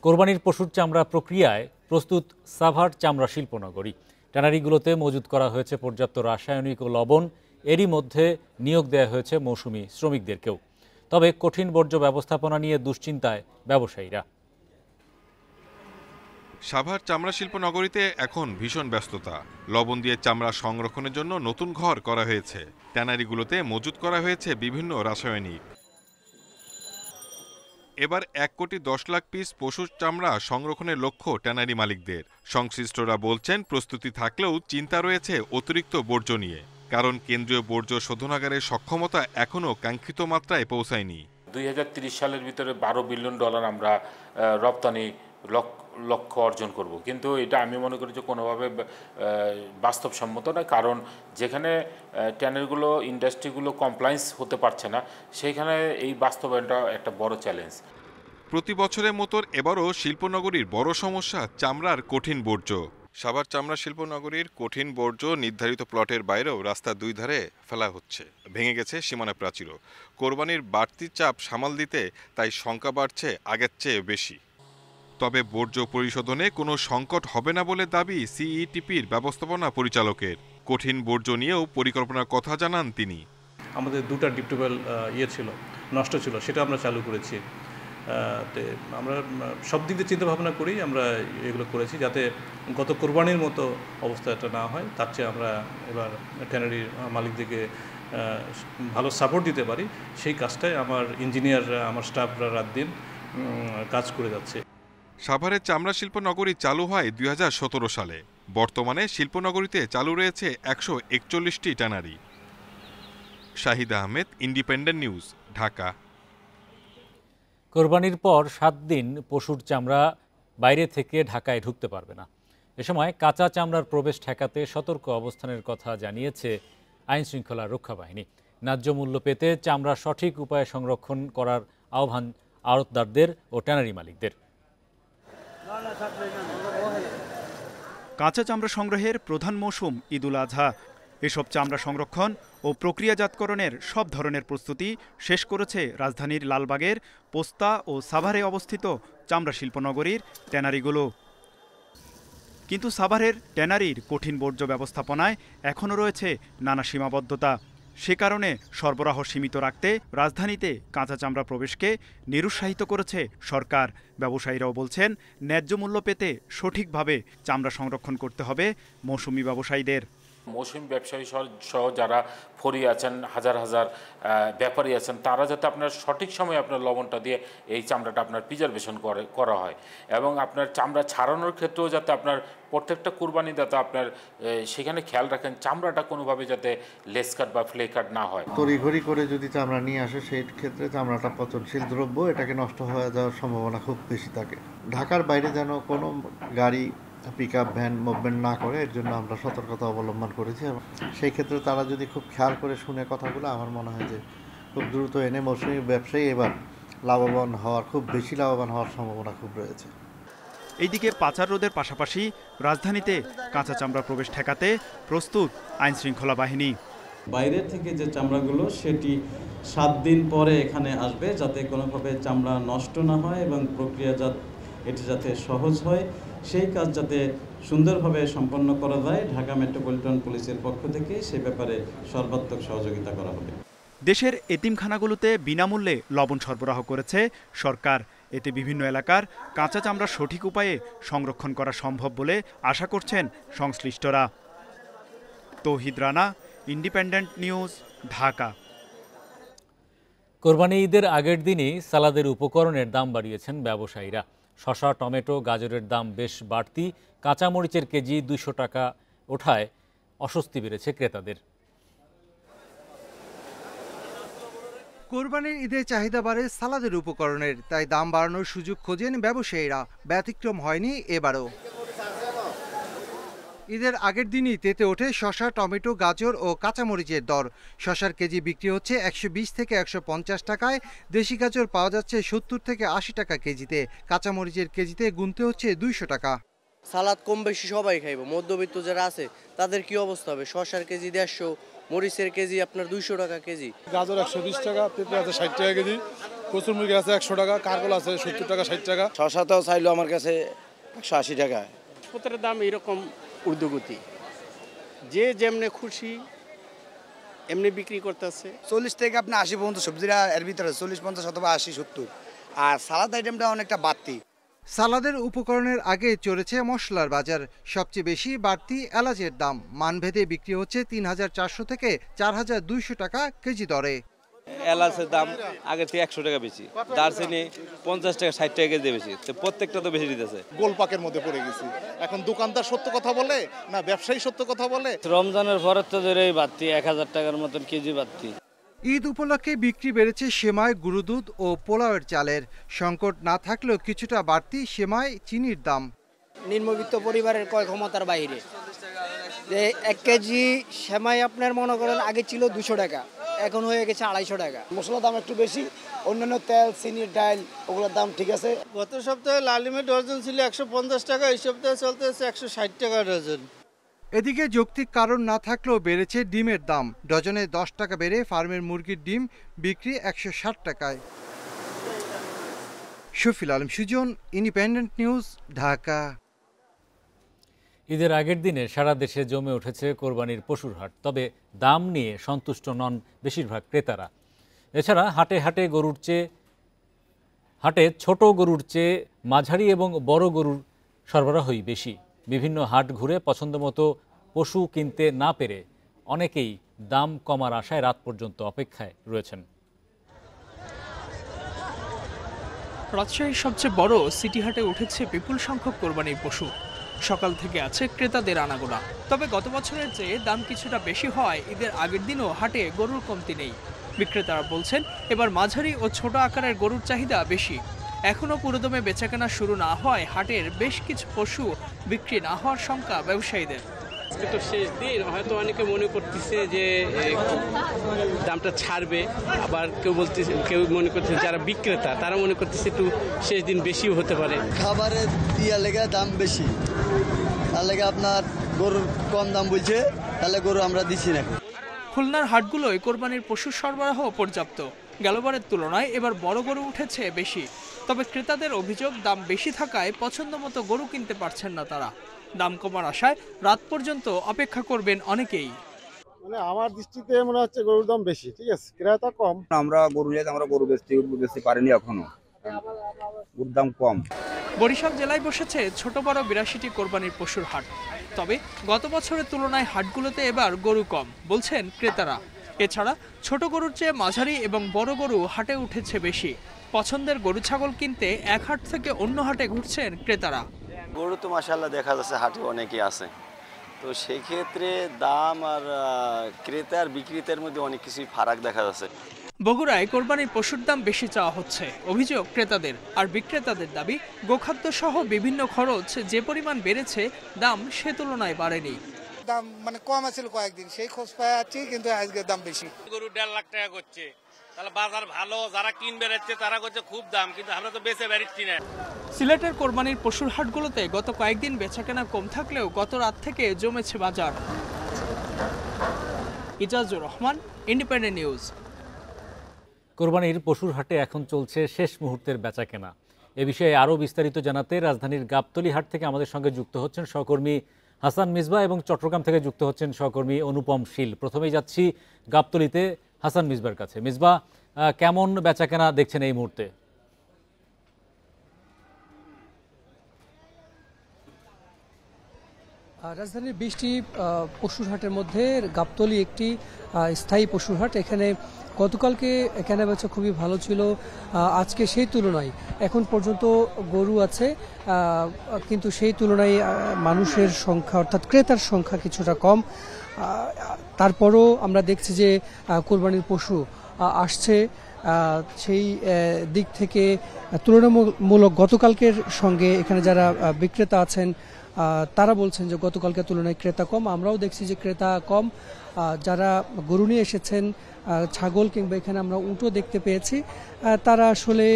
কোরবানির পশুর চামড়া প্রক্রিয়ায় প্রস্তুত সাভার চামড়া শিল্পনগরী। ট্যানারিগুলোতে মজুত করা হয়েছে পর্যাপ্ত রাসায়নিক ও লবণ। এরই মধ্যে নিয়োগ দেওয়া হয়েছে মৌসুমি শ্রমিকদেরকেও। তবে কঠিন বর্জ্য ব্যবস্থাপনা নিয়ে দুশ্চিন্তায় ব্যবসায়ীরা। সাভার চামড়া শিল্প নগরীতে এখন ভীষণ ব্যস্ততা। লবণ দিয়ে চামড়া সংরক্ষণের জন্য নতুন ঘর করা হয়েছে। ট্যানারিগুলোতে মজুত করা হয়েছে বিভিন্ন রাসায়নিক। এবার 1,10,00,000 পিস পশুর চামড়া সংরক্ষণের লক্ষ্য ট্যানারি মালিকদের। সংশ্লিষ্টরা বলছেন, প্রস্তুতি থাকলেও চিন্তা রয়েছে অতিরিক্ত বর্জ্য নিয়ে, কারণ কেন্দ্রীয় বর্জ্য শোধনাগারের সক্ষমতা এখনও কাঙ্ক্ষিত মাত্রায় পৌঁছায়নি। 2030 সালের ভিতরে $12 বিলিয়ন আমরা রপ্তানি লক্ষ্য অর্জন করব, কিন্তু এটা আমি মনে করি যে কোনোভাবে বাস্তবসম্মত নয়। কারণ যেখানে ট্যানারিগুলো ইন্ডাস্ট্রিগুলো কমপ্লায়েন্স হতে পারছে না, সেইখানে এই বাস্তবায়নটা একটা বড় চ্যালেঞ্জ। প্রতি বছরের মতো এবারও শিল্পনগরীর বড় সমস্যা চামড়ার কঠিন বর্জ্য। সাভার চামড়া শিল্পনগরীর কঠিন বর্জ্য নির্ধারিত প্লটের বাইরেও রাস্তার দুই ধারে ফেলা হচ্ছে। ভেঙে গেছে সীমানা প্রাচীরও। কোরবানির বাড়তি চাপ সামাল দিতে তাই সংখ্যা বাড়ছে আগের চেয়ে বেশি। তবে বর্জ্য পরিশোধনে কোনো সংকট হবে না বলে দাবি সিইটিপির ব্যবস্থাপনা পরিচালকের। কঠিন বর্জ্য নিয়েও পরিকল্পনার কথা জানান তিনি। আমাদের 2টা ডিপ টিউবওয়েল ছিল, নষ্ট ছিল, সেটা আমরা চালু করেছি। আমরা সব দিক দিয়ে চিন্তা ভাবনা করেই আমরা এগুলো করেছি, যাতে গত কোরবানির মতো অবস্থাটা না হয়। তার চেয়ে আমরা এবার ট্যানারির মালিকদেরকে ভালো সাপোর্ট দিতে পারি, সেই কাজটাই আমার ইঞ্জিনিয়াররা, আমার স্টাফরা রাত দিন কাজ করে যাচ্ছে। সাভারের চামড়া শিল্পনগরী চালু হয় 2017 সালে। বর্তমানে শিল্পনগরীতে চালু রয়েছে 141টি tannery. Shahid Ahmed, independent news, Dhaka. কোরবানির পর 7 দিন পশুর চামড়া বাইরে থেকে ঢাকায় ঢুকতে পারবে না। এ সময় কাঁচা চামড়ার প্রবেশ ঠেকাতে সতর্ক অবস্থানের কথা জানিয়েছে আইন শৃঙ্খলা রক্ষা বাহিনী। ন্যায্য মূল্য পেতে চামড়া সঠিক উপায়ে সংরক্ষণ করার আহ্বান আড়তদারদের ও ট্যানারি মালিকদের। কাঁচা চামড়া সংগ্রহের প্রধান মৌসুম ঈদুল আজহা। এসব চামড়া সংরক্ষণ ও প্রক্রিয়াজাতকরণের সব ধরনের প্রস্তুতি শেষ করেছে রাজধানীর লালবাগের পোস্তা ও সাভারে অবস্থিত চামড়া শিল্পনগরীর ট্যানারিগুলো। কিন্তু সাভারের ট্যানারির কঠিন বর্জ্য ব্যবস্থাপনায় এখনও রয়েছে নানা সীমাবদ্ধতা। সে কারণে সরবরাহ সীমিত রাখতে রাজধানীতে কাঁচা চামড়া প্রবেশকে নিরুৎসাহিত করেছে সরকার। ব্যবসায়ীরাও বলছেন, ন্যায্য মূল্য পেতে সঠিকভাবে চামড়া সংরক্ষণ করতে হবে মৌসুমি ব্যবসায়ীদের। মৌসুমি ব্যবসায়ী সহ যারা ফরি আছেন, হাজার হাজার ব্যাপারী আছেন, তারা যাতে আপনার সঠিক সময়ে আপনার লবণটা দিয়ে এই চামড়াটা আপনার প্রিজার্ভেশন করা হয়, এবং আপনার চামড়া ছাড়ানোর ক্ষেত্রেও যাতে আপনার প্রত্যেকটা কুরবানি যাতে আপনার সেখানে খেয়াল রাখেন চামড়াটা কোনোভাবে যাতে লেস কাট বা ফ্লে কাট না হয়। তড়িঘড়ি করে যদি চামড়া নিয়ে আসে, সেই ক্ষেত্রে চামড়াটা পচনশীল দ্রব্য, এটাকে নষ্ট হয়ে যাওয়ার সম্ভাবনা খুব বেশি থাকে। ঢাকার বাইরে যেন কোনো গাড়ি, পিকআপ, ভ্যান মুভমেন্ট না করে, এর জন্য আমরা সতর্কতা অবলম্বন করেছি। এবং সেই ক্ষেত্রে তারা যদি খুব খেয়াল করে শুনে কথাগুলো, আমার মনে হয় যে খুব দ্রুত এনে মৌসুমি ব্যবসায়ী এবার খুব বেশি লাভবান হওয়ার সম্ভাবনা খুব রয়েছে। এইদিকে পাচার রোধের পাশাপাশি রাজধানীতে কাঁচা চামড়া প্রবেশ ঠেকাতে প্রস্তুত আইন শৃঙ্খলা বাহিনী। বাইরে থেকে যে চামড়াগুলো সেটি 7 দিন পরে এখানে আসবে, যাতে কোনোভাবে চামড়া নষ্ট না হয় এবং প্রক্রিয়াজাত এটি যাতে সহজ হয়, সেই কাজ যাতে সুন্দরভাবে সম্পন্ন করা যায়, ঢাকা মেট্রোপলিটন পুলিশের পক্ষ থেকে সে ব্যাপারে সর্বাত্মক সহযোগিতা করা হবে। দেশের এতিমখানাগুলোতে বিনামূল্যে লবণ সরবরাহ করেছে সরকার। এতে বিভিন্ন এলাকার কাঁচা চামড়া সঠিক উপায়ে সংরক্ষণ করা সম্ভব বলে আশা করছেন সংশ্লিষ্টরা। তৌহিদ রানা, ইন্ডিপেন্ডেন্ট নিউজ, ঢাকা। কোরবানি ঈদের আগের দিনই সালাদের উপকরণের দাম বাড়িয়েছেন ব্যবসায়ীরা। শসা, টমেটো, গাজরের দাম বেশ বাড়তি। কাঁচামরিচের কেজি 200 টাকা ওঠায় অস্বস্তি বেড়েছে ক্রেতাদের। কোরবানির ঈদে চাহিদা বাড়ে সালাদের উপকরণের, তাই দাম বাড়ানোর সুযোগ খোঁজেন ব্যবসায়ীরা। ব্যতিক্রম হয়নি এবারও। ঈদের আগের দিনই তেতে ওঠে শসা, টমেটো, গাজর ও কাঁচামরিচের দর। শসার কেজি বিক্রি হচ্ছে 120 থেকে 150 টাকায়। দেশি গাজর পাওয়া যাচ্ছে 70 থেকে 80 টাকা কেজিতে। কাঁচামরিচের কেজিতে গুনতে হচ্ছে 200 টাকা। সালাদ কম বেশি সবাই খাইব, মধ্যবিত্ত যারা আছে তাদের কি অবস্থা হবে? শসার কেজি 150, মরিচের কেজি আপনার 200 টাকা কেজি। গাজর 120 টাকা, পেঁপে আছে 60 টাকা কেজি, কচুর মুরগি আছে 100 টাকা, কারকল আছে 70 টাকা 60 টাকা। শশা তো চাইলো আমার কাছে 180 টাকা। পত্রের দাম এরকম ঊর্ধ্বগতি, যে যেমনি খুশি এমনি বিক্রি করতেছে। 40 থেকে আপনি 80 পর্যন্ত সবজিরা এর ভিতরে 40, 50 অথবা 80, 70। আর সালাদ আইটেমটা অনেকটা বাড়তি। সালাদের উপকরণের আগে চড়েছে মশলার বাজার। সবচেয়ে বেশি বাড়তি এলাচের দাম। মানভেদে বিক্রি হচ্ছে 3400 থেকে 4200 টাকা কেজি দরে। এলাচের দাম আগে থেকে 100 টাকা বেশি, দারচিনি 50 টাকা 60 টাকা কেজি বেশি। তো প্রত্যেকটা তো বেশি দিতেছে। গোলপাকের মধ্যে পড়ে গেছি। এখন দোকানদার সত্য কথা বলে না ব্যবসায়ী সত্য কথা বলে? রমজানের পরে তো ধরেই বাড়তি 1000 টাকার মতন কেজি বাড়তি। ঈদ উপলক্ষে বিক্রি বেড়েছে সেমাই, গুঁড়ো দুধ ও পোলাওয়ের চালের। সংকট না থাকলেও কিছুটা বাড়তি সেমাই, চিনির দাম। নিম্নবিত্ত পরিবারের ক্রয় ক্ষমতার বাইরে যে 1 কেজি সেমাই আপনার মনে করেন আগে ছিল 200 টাকা, এখন হয়ে গেছে 250 টাকা। মশলার দাম একটু বেশি, অন্যান্য তেল, চিনি, ডাল ওগুলোর দাম ঠিক আছে। গত সপ্তাহে লালিমের ডজন ছিল 150 টাকা, এই সপ্তাহে চলতেছে 160 টাকা ডজন। এদিকে যৌক্তিক কারণ না থাকলেও বেড়েছে ডিমের দাম। ডজনে 10 টাকা বেড়ে ফার্মের মুরগির ডিম বিক্রি 160 টাকায়। Shafil Alam Sujon, independent news, Dhaka. ঈদের আগের দিনে সারা দেশে জমে উঠেছে কোরবানির পশুর হাট। তবে দাম নিয়ে সন্তুষ্ট নন বেশিরভাগ ক্রেতারা। এছাড়া হাটে ছোট গরুর চেয়ে মাঝারি এবং বড় গরুর সরবরাহই বেশি। বিভিন্ন হাট ঘুরে পছন্দমতো পশু কিনতে না পেরে অনেকেই দাম কমার আশায় রাত পর্যন্ত অপেক্ষায় রয়েছেন। রাজশাহীর সবচেয়ে বড় সিটি হাটে উঠেছে বিপুল সংখ্যক কোরবানির পশু। সকাল থেকে আছে ক্রেতাদের আনাগোনা। তবে গত বছরের চেয়ে দাম কিছুটা বেশি হওয়ায় ঈদের আগের দিনও হাটে গরুর কমতি নেই। বিক্রেতারা বলছেন এবার মাঝারি ও ছোট আকারের গরুর চাহিদা বেশি। এখনও পুরোদমে বেচাকেনা শুরু না হওয়ায় হাটের বেশ কিছু পশু বিক্রি না হওয়ার শঙ্কা ব্যবসায়ীদের। তো শেষ দিন হয়তো অনেকে মনে করতেছে যে দামটা ছাড়বে, আবার কেউ মনে করতেছে যারা বিক্রেতা তারা মনে করতেছে একটু শেষ দিন বেশিও হতে পারে। খাবারের দিয়া লেগে দাম বেশি, তার লেগে আপনার গরুর কম দাম বলছে, তাহলে গরু আমরা দিচ্ছি না। খুলনার হাটগুলোয় কোরবানির পশুর সরবরাহ পর্যাপ্ত। গেলবারের তুলনায় এবার বড় গরু উঠেছে বেশি। তবে ক্রেতাদের অভিযোগ দাম বেশি থাকায় পছন্দমতো গরু কিনতে পারছেন না তারা। দাম কমার আশায় রাত পর্যন্ত অপেক্ষা করবেন অনেকেই। মানে আমার দৃষ্টিতে মনে হচ্ছে গরুর দাম বেশি, ঠিক আছে, ক্রেতা কম। আমরা গরু বেচতে পারিনি এখনো, গরুর দাম কম। বরিশাল জেলায় বসেছে ছোট বড় 82টি কোরবানির পশুর হাট। তবে গত বছরের তুলনায় হাটগুলোতে এবার গরু কম বলছেন ক্রেতারা। এছাড়া ছোট গরুর চেয়ে মাঝারি এবং বড় গরু হাটে উঠেছে বেশি। পছন্দের গরু ছাগল কিনতে এক হাট থেকে অন্য হাটে ঘুরছেন ক্রেতারা। গরু তো মাশাআল্লাহ দেখা যাচ্ছে হাটে অনেকই আছে, তো সেই ক্ষেত্রে দাম আর ক্রেতা আর বিক্রেতার মধ্যে অনেক কিছুই ফারাক দেখা যাচ্ছে। বগুড়ায় কোরবানির পশুর দাম বেশি চাওয়া হচ্ছে, অভিযোগ ক্রেতাদের। আর বিক্রেতাদের দাবি গোখাদ্য সহ বিভিন্ন খরচ যে পরিমাণ বেড়েছে দাম সে তুলনায় বাড়েনি। দাম মানে কম আছিল কয়েকদিন, সেই খোঁজ পাচ্ছি, কিন্তু আজকে দাম বেশি। গরু 1.5 লাখ টাকা করছে, তাহলে বাজার ভালো, যারা কিনবে যাচ্ছে তারা করছে খুব দাম, কিন্তু আমরা তো বেচে বেড়াচ্ছি না। সিলেটের কোরবানির পশুর হাটগুলোতে গত কয়েকদিন বেচাকেনা কম থাকলেও গত রাত থেকে জমেছে বাজার। Ijazur Rahman, independent news. কোরবানির পশুর হাটে এখন চলছে শেষ মুহূর্তের বেচাকেনা। এ বিষয়ে আরও বিস্তারিত জানাতে রাজধানীর গাবতলী হাট থেকে আমাদের সঙ্গে যুক্ত হচ্ছেন সহকর্মী হাসান মিসবাহ এবং চট্টগ্রাম থেকে যুক্ত হচ্ছেন সহকর্মী অনুপম শীল। প্রথমেই যাচ্ছি গাবতলীতে হাসান মিসবাহর কাছে। মিসবাহ, কেমন বেচাকেনা দেখছেন এই মুহূর্তে? রাজধানীর 20টি পশুর হাটের মধ্যে গাবতলী একটি স্থায়ী পশুর হাট। এখানে গতকালকে কেনাবেচা খুবই ভালো ছিল, আজকে সেই তুলনায় এখন পর্যন্ত গরু আছে, কিন্তু সেই তুলনায় মানুষের সংখ্যা অর্থাৎ ক্রেতার সংখ্যা কিছুটা কম। তারপরও আমরা দেখছি যে কোরবানির পশু আসছে, সেই দিক থেকে তুলনামূলক গতকালকের সঙ্গে এখানে যারা বিক্রেতা আছেন তারা বলছেন যে গতকালকের তুলনায় ক্রেতা কম। আমরাও দেখছি যে ক্রেতা কম। যারা গরু নিয়ে এসেছেন, ছাগল কিংবা এখানে আমরা উটও দেখতে পেয়েছি, তারা আসলে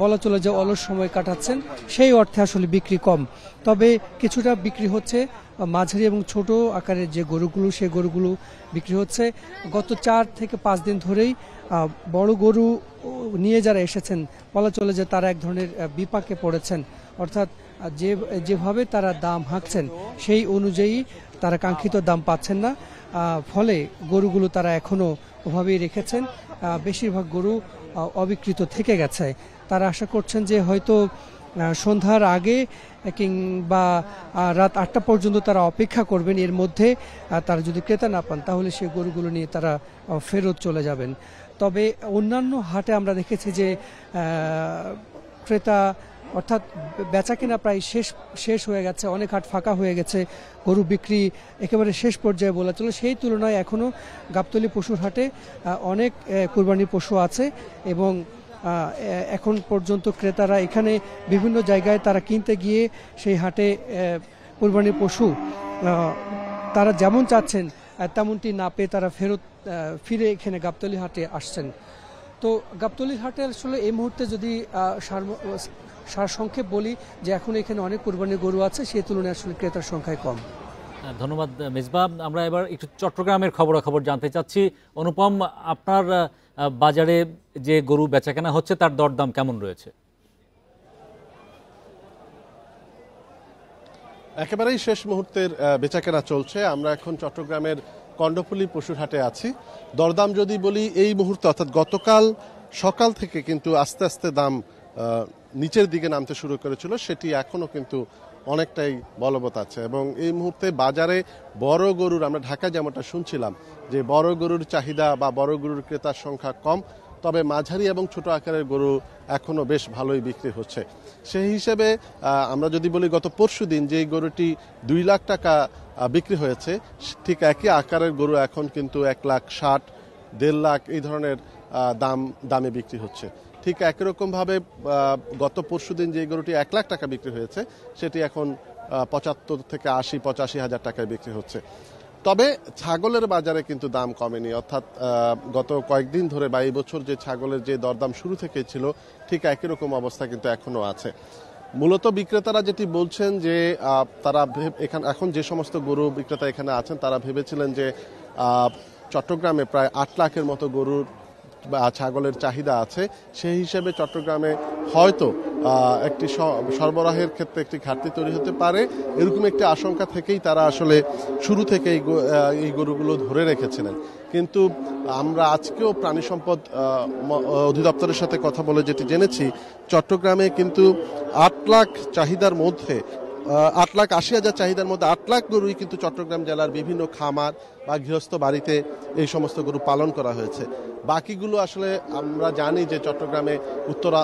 বলা চলে যে অলস সময় কাটাচ্ছেন, সেই অর্থে আসলে বিক্রি কম। তবে কিছুটা বিক্রি হচ্ছে মাঝারি এবং ছোট আকারের যে গরুগুলো, সেই গরুগুলো বিক্রি হচ্ছে। গত 4 থেকে 5 দিন ধরেই বড় গরু নিয়ে যারা এসেছেন, বলা চলে যে তারা এক ধরনের বিপাকে পড়েছেন। অর্থাৎ যেভাবে তারা দাম হাঁকছেন সেই অনুযায়ী তারা কাঙ্ক্ষিত দাম পাচ্ছেন না। ফলে গরুগুলো তারা এখনও ওভাবেই রেখেছেন। বেশিরভাগ গরু অবিকৃত থেকে গেছে। তারা আশা করছেন যে হয়তো সন্ধ্যার আগে কিংবা রাত 8টা পর্যন্ত তারা অপেক্ষা করবেন। এর মধ্যে তারা যদি ক্রেতা না পান তাহলে সেই গরুগুলো নিয়ে তারা ফেরত চলে যাবেন। তবে অন্যান্য হাটে আমরা দেখেছি যে ক্রেতা অর্থাৎ বেচাকেনা প্রায় শেষ হয়ে গেছে, অনেক হাট ফাঁকা হয়ে গেছে, গরু বিক্রি একেবারে শেষ পর্যায়ে বলা চলে। সেই তুলনায় এখনও গাবতলী পশুর হাটে অনেক কুরবানির পশু আছে এবং এখন পর্যন্ত ক্রেতারা এখানে বিভিন্ন জায়গায় তারা কিনতে গিয়ে সেই হাটে কুরবানির পশু তারা যেমন চাচ্ছেন তেমনটি না পেয়ে তারা ফিরে এখানে গাবতলী হাটে আসছেন। তো গাবতলী হাটে আসলে এই মুহূর্তে যদি সারসংক্ষেপ বলি যে এখন এখানে অনেক কুরবানির গরু আছে, সেই তুলনায় আসলে ক্রেতার সংখ্যায় কম। ধন্যবাদ মেজবা। আমরা এবার একটু চট্টগ্রামের খবরাখবর জানতে চাচ্ছি। অনুপম, আপনার বাজারে যে গরু বেচাকেনা হচ্ছে তার দরদাম কেমন রয়েছে? একেবারেই শেষ মুহূর্তের বেচাকেনা চলছে। আমরা এখন চট্টগ্রামের কর্ণফুলী পশুর হাটে আছি। দরদাম যদি বলি, এই মুহূর্তে অর্থাৎ গতকাল সকাল থেকে কিন্তু আস্তে আস্তে দাম নিচের দিকে নামতে শুরু করেছিল, সেটি এখনও কিন্তু অনেকটাই বলবৎ আছে এবং এই মুহূর্তে বাজারে বড় গরুর, আমরা ঢাকায় যেমনটা শুনছিলাম যে বড় গরুর চাহিদা বা বড় গরুর ক্রেতার সংখ্যা কম, তবে মাঝারি এবং ছোট আকারের গরু এখনও বেশ ভালোই বিক্রি হচ্ছে। সেই হিসেবে আমরা যদি বলি গত পরশুদিন যে গরুটি 2 লাখ টাকা বিক্রি হয়েছে, ঠিক একই আকারের গরু এখন কিন্তু 1,60,000, 1.5 লাখ এই ধরনের দামে বিক্রি হচ্ছে। ঠিক একই রকমভাবে গত পরশুদিন যে গরুটি 1 লাখ টাকা বিক্রি হয়েছে সেটি এখন 75 থেকে 80-85 হাজার টাকায় বিক্রি হচ্ছে। তবে ছাগলের বাজারে কিন্তু দাম কমেনি, অর্থাৎ গত কয়েকদিন ধরে বা এই বছর যে ছাগলের যে দরদাম শুরু থেকে ছিল ঠিক একই রকম অবস্থা কিন্তু এখনো আছে। মূলত বিক্রেতারা যেটি বলছেন যে তারা এখন যে সমস্ত গরু বিক্রেতা এখানে আছেন তারা ভেবেছিলেন যে চট্টগ্রামে প্রায় 8 লাখের মতো গরুর বা ছাগলের চাহিদা আছে, সেই হিসেবে চট্টগ্রামে হয়তো একটি সরবরাহের ক্ষেত্রে একটি ঘাটতি তৈরি হতে পারে, এরকম একটি আশঙ্কা থেকেই তারা আসলে শুরু থেকে এই গরুগুলো ধরে রেখেছিলেন। কিন্তু আমরা আজকেও প্রাণী সম্পদ অধিদপ্তরের সাথে কথা বলে যেটি জেনেছি, চট্টগ্রামে কিন্তু 8 লাখ চাহিদার মধ্যে 8,80,000 চাহিদার মধ্যে 8 লাখ গরুই কিন্তু চট্টগ্রাম জেলার বিভিন্ন খামার বা গৃহস্থ বাড়িতে এই সমস্ত গরু পালন করা হয়েছে। বাকিগুলো আসলে আমরা জানি যে চট্টগ্রামে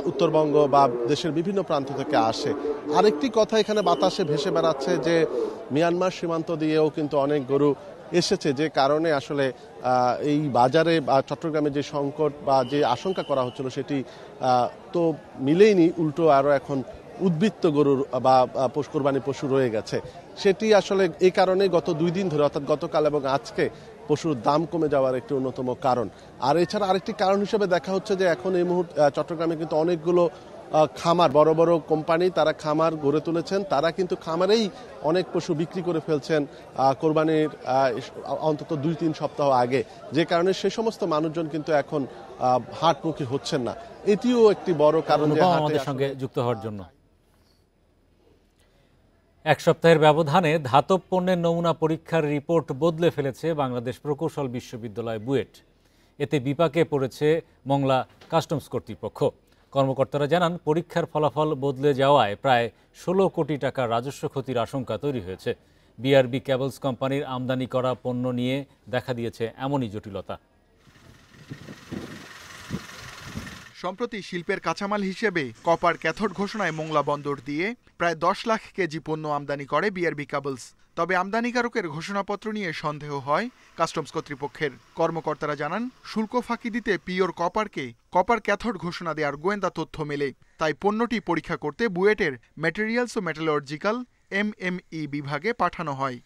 উত্তরবঙ্গ বা দেশের বিভিন্ন প্রান্ত থেকে আসে। আরেকটি কথা এখানে বাতাসে ভেসে বেড়াচ্ছে যে মিয়ানমার সীমান্ত দিয়েও কিন্তু অনেক গরু এসেছে, যে কারণে আসলে এই বাজারে বা চট্টগ্রামে যে সংকট বা যে আশঙ্কা করা হচ্ছিল সেটি তো মিলেইনি, উল্টো আরও এখন উদ্বৃত্ত গরুর বা কোরবানি পশু রয়ে গেছে। সেটি আসলে এই কারণে গত 2 দিন ধরে অর্থাৎ গতকাল এবং আজকে পশুর দাম কমে যাওয়ার একটি অন্যতম কারণ। আর এছাড়া আরেকটি কারণ হিসেবে দেখা হচ্ছে যে এখন এই মুহূর্তে চট্টগ্রামে কিন্তু অনেকগুলো খামার, বড় বড় কোম্পানি তারা খামার গড়ে তুলেছেন, তারা কিন্তু খামারেই অনেক পশু বিক্রি করে ফেলছেন কোরবানির অন্তত 2-3 সপ্তাহ আগে, যে কারণে সে সমস্ত মানুষজন কিন্তু এখন হাটমুখী হচ্ছেন না। এটিও একটি বড় কারণ আমাদের সঙ্গে যুক্ত হওয়ার জন্য। 1 সপ্তাহের ব্যবধানে ধাতব পণ্যের নমুনা পরীক্ষার রিপোর্ট বদলে ফেলেছে বাংলাদেশ প্রকৌশল বিশ্ববিদ্যালয় বুয়েট। এতে বিপাকে পড়েছে মংলা কাস্টমস কর্তৃপক্ষ। কর্মকর্তারা জানান, পরীক্ষার ফলাফল বদলে যাওয়ায় প্রায় 16 কোটি টাকা রাজস্ব ক্ষতির আশঙ্কা তৈরি হয়েছে। বিআরবি কেবলস কোম্পানির আমদানি করা পণ্য নিয়ে দেখা দিয়েছে এমনই জটিলতা। সম্প্রতি শিল্পের কাঁচামাল হিসেবে কপার ক্যাথোড ঘোষণায় মোংলা বন্দর দিয়ে প্রায় 10 লাখ কেজি পণ্য আমদানি করে বিআরবি কেবলস। তবে আমদানিকারকের ঘোষণাপত্র নিয়ে সন্দেহ হয় কাস্টমস কর্তৃপক্ষের। কর্মকর্তারা জানান, শুল্ক ফাঁকি দিতে পিওর কপারকে কপার ক্যাথোড ঘোষণা দেওয়ার গোয়েন্দা তথ্য মেলে। তাই পণ্যটি পরীক্ষা করতে বুয়েটের ম্যাটেরিয়ালস ও মেটালর্জিক্যাল MME বিভাগে পাঠানো হয়।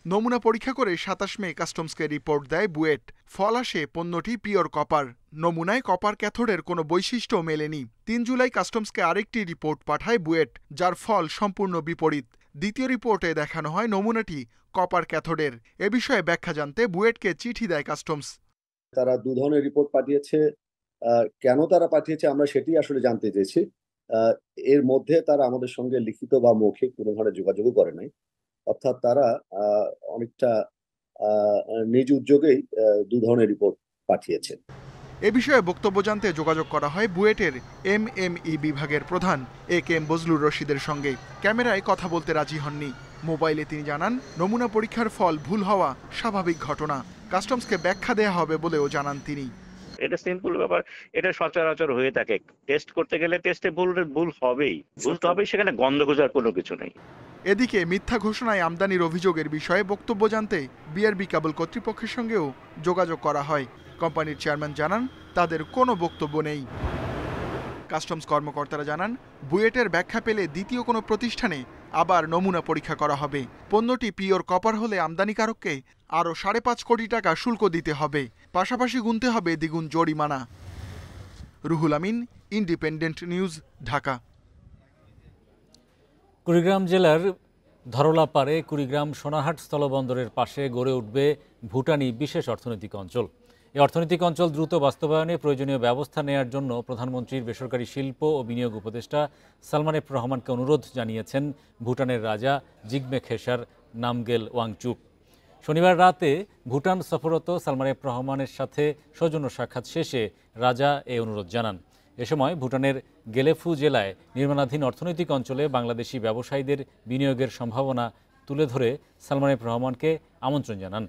নমুনা পরীক্ষা করে 27 মে কাস্টমসকে রিপোর্ট দেয় বুয়েট। ফল আসে পণ্যটি পিওর কপার। নমুনায় কপার ক্যাথোডের কোনো বৈশিষ্ট্য মেলেনি। 3 জুলাই কাস্টমসকে আরেকটি রিপোর্ট পাঠায় বুয়েট, যার ফল সম্পূর্ণ বিপরীত। দ্বিতীয় রিপোর্টে দেখানো হয় নমুনাটি কপার ক্যাথোডের। এ বিষয়ে ব্যাখ্যা জানতে বুয়েটকে চিঠি দেয় কাস্টমস। তারা 2 ধরনের রিপোর্ট পাঠিয়েছে। কেন তারা পাঠিয়েছে আমরা সেটি আসলে জানতে চেয়েছি। এর মধ্যে তারা আমাদের সঙ্গে লিখিত বা মৌখিক কোনো ধরনের যোগাযোগও করে নাই। অর্থাৎ তারা অনেকটা নিজ উদ্যোগেই 2 ধরনের রিপোর্ট পাঠিয়েছে। এ বিষয়ে বক্তব্য জানতে যোগাযোগ করা হয় বুয়েটের MME বিভাগের প্রধান AK বজলুর রশিদের সঙ্গে। ক্যামেরায় কথা বলতে রাজি হননি। মোবাইলে তিনি জানান, নমুনা পরীক্ষার ফল ভুল হওয়া স্বাভাবিক ঘটনা। কাস্টমসকে ব্যাখ্যা দেয়া হবে বলেও জানান তিনি। এটা সিম্পল ব্যাপার, এটা সচরাচর হয়ে থাকে। টেস্ট করতে গেলে টেস্টে ভুল হবেই, সেখানে গন্ধ খোঁজার কোনো কিছু নেই। এদিকে মিথ্যা ঘোষণায় আমদানির অভিযোগের বিষয়ে বক্তব্য জানতে BRB কেবল কর্তৃপক্ষের সঙ্গেও যোগাযোগ করা হয়। কোম্পানির চেয়ারম্যান জানান, তাদের কোনো বক্তব্য নেই। কাস্টমস কর্মকর্তারা জানান, বুয়েটের ব্যাখ্যা পেলে দ্বিতীয় কোনো প্রতিষ্ঠানে আবার নমুনা পরীক্ষা করা হবে। পণ্যটি পিওর কপার হলে আমদানিকারককে আরও 5.5 কোটি টাকা শুল্ক দিতে হবে। পাশাপাশি গুনতে হবে দ্বিগুণ জরিমানা। Ruhul Amin, independent news, Dhaka. কুড়িগ্রাম জেলার ধরলাপাড়ে কুড়িগ্রাম সোনাহাট স্থলবন্দরের পাশে গড়ে উঠবে ভুটানি বিশেষ অর্থনৈতিক অঞ্চল। এই অর্থনৈতিক অঞ্চল দ্রুত বাস্তবায়নে প্রয়োজনীয় ব্যবস্থা নেয়ার জন্য প্রধানমন্ত্রীর বেসরকারি শিল্প ও বিনিয়োগ উপদেষ্টা সালমান এফ রহমানকে অনুরোধ জানিয়েছেন ভুটানের রাজা জিগমে খেসার নামগেল ওয়াংচুক। শনিবার রাতে ভুটান সফররত সালমান এফ রহমানের সাথে সৌজন্য সাক্ষাৎ শেষে রাজা এই অনুরোধ জানান। এ সময় ভুটানের গেলেফু জেলায় নির্মাণাধীন অর্থনৈতিক অঞ্চলে বাংলাদেশি ব্যবসায়ীদের বিনিয়োগের সম্ভাবনা তুলে ধরে সালমান এফ রহমানকে আমন্ত্রণ জানান।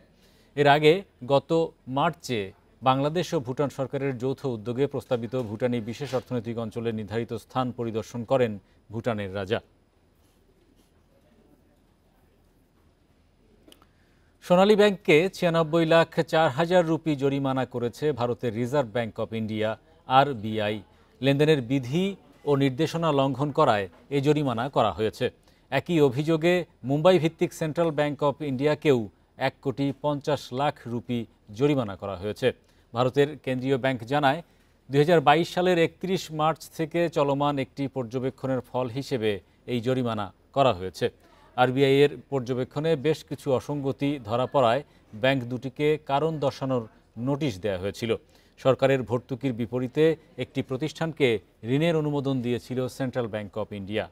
এর আগে গত মার্চে বাংলাদেশ ও ভুটান সরকারের যৌথ উদ্যোগে প্রস্তাবিত ভুটানি বিশেষ অর্থনৈতিক অঞ্চলের নির্ধারিত স্থান পরিদর্শন করেন ভুটানের রাজা। সোনালী ব্যাংককে 96,04,000 রুপি জরিমানা করেছে ভারতের reserve bank of India RBI। লেনদেনের বিধি ও নির্দেশনা লঙ্ঘন করায় এই জরিমানা করা হয়েছে। একই অভিযোগে মুম্বাই ভিত্তিক সেন্ট্রাল ব্যাংক অফ ইন্ডিয়াকেও 1,50,00,000 রুপি জরিমানা করা হয়েছে। ভারতের কেন্দ্রীয় ব্যাংক জানায়, 2022 সালের 31 মার্চ থেকে চলমান একটি পর্যবেক্ষণের ফল হিসেবে এই জরিমানা করা হয়েছে। RBI এর পর্যবেক্ষণে বেশ কিছু অসঙ্গতি ধরা পড়ায় ব্যাংক দুটিকে কারণ দর্শানোর নোটিশ দেওয়া হয়েছিল। সরকারের ভর্তুকির বিপরীতে একটি প্রতিষ্ঠানকে ঋণের অনুমোদন দিয়েছিল সেন্ট্রাল ব্যাংক অফ ইন্ডিয়া।